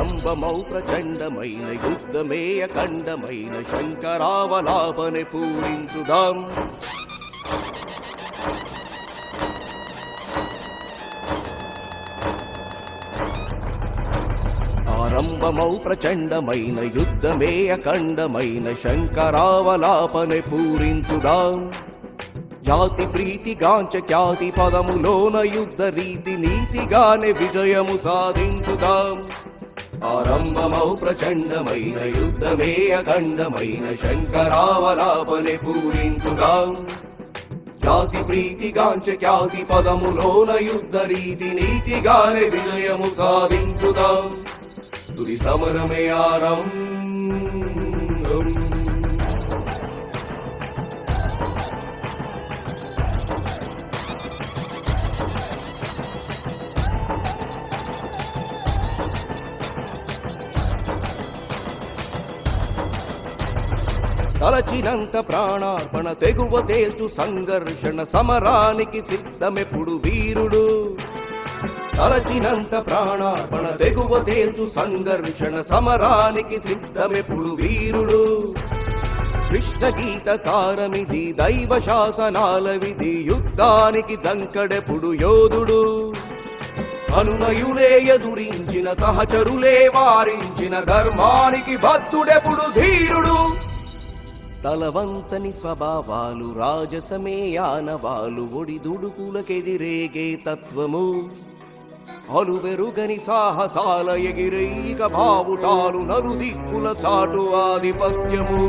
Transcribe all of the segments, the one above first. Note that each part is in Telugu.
ఆరంభమౌ ప్రచండమైన యుద్ధమే అఖండమైన శంకరావలాపనే పూరించుదాం. ఆరంభమౌ ప్రచండమైన యుద్ధమే అఖండమైన శంకరావలాపనే పూరించుదాం. జాతి ప్రీతి గాంచ ఖ్యాతి పదములోన యుద్ధ రీతి నీతిగానే విజయము సాధించుదాం. ఆరంభమౌ ప్రచండమైన యుద్ధమే అఖండమైన శంకరావలాపనే పూరించుదాం. జాతి ప్రీతి గాంచ ఖ్యాతి పదములోన యుద్ధ రీతి నీతిగానే విజయము సాధించుదాం. తుది సమరమే ఆరంభం. తలచినంత ప్రాణార్పణ తెగువ తేల్చు సంఘర్షణ సమరానికి సిద్ధమెప్పుడు వీరుడు. తలచినంత ప్రాణార్పణ తెగువ తేల్చు సంఘర్షణ సమరానికి సిద్ధమెప్పుడు వీరుడు. కృష్ణ గీత సారమిది దైవ శాసనాల విధి యుద్ధానికి జంకడెప్పుడు యోధుడు. అనునయులే ఎదురించిన సహచరులే వారించిన ధర్మానికి భక్తుడెప్పుడు ధీరుడు. తలవంచని స్వభావాలు రాజసమే ఆనవాలు ఒడిదుడుకులకెదిరేగే తత్వము. అలుబెరుగని సాహసాల ఎగిరైక బావుటాలు నలుదిక్కుల చాటు ఆధిపత్యము.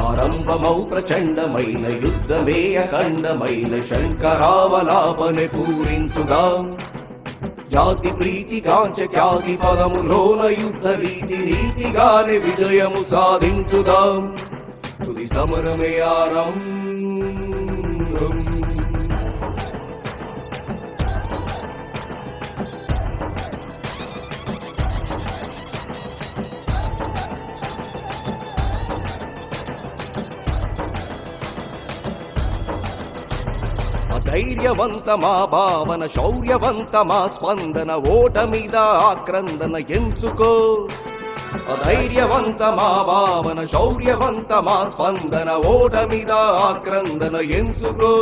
ఆరంభమౌ ప్రచండమైన యుద్ధమే అఖండమైన శంకరావలాపనే పూరించుదాం. జాతి ప్రీతి కాంచ ఖ్యాతి పదములోన యుద్ధ రీతి నీతిగానే విజయము సాధించుదాం. తుది సమరమే ఆరంభం. ధైర్యవంత మా భావన శౌర్యవంత మా స్పందన ఓటమిద ఆక్రందన ఎంచుకో. అధైర్యవంత మా భావన శౌర్యవంత మా స్పందన ఓటమిద ఆక్రందన ఎంచుకో.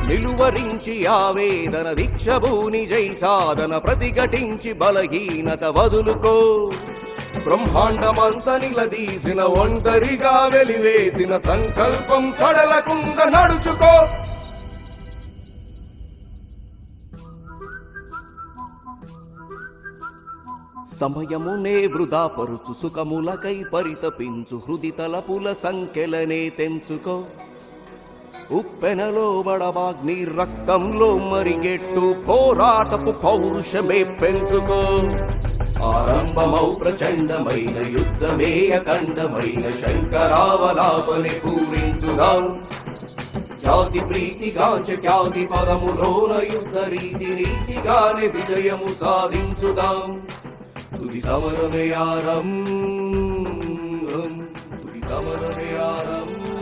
నిలువరించి ఆవేదన దీక్షభూని జై సాధన ప్రతిఘటించి బలహీనత వదులుకో. బ్రహ్మాండమంత నిలదీసిన ఒంటరిగా వెలివేసిన సంకల్పం సడలకుండా నడుచుకో. సమయమునే వృధా పరుచు సుఖములకై పరితపించు హృది తలపుల సంఖ్యలనే తెంచుకో. ఉప్పెనలో బడబాగ్ని రక్తంలో మరిగెట్టు పోరాటపు పౌరుషమే పెంచుకో. ఆరంభమౌ ప్రచండమైన యుద్ధమే అఖండమైన శంకరావలాపనే పూరించుదాం. జాతి ప్రీతి గాంచ ఖ్యాతి పదములోన యుద్ధ రీతి నీతిగానే విజయము సాధించుదాం. తుది సమరమే ఆరంభం. తుది సమరమే ఆరంభం.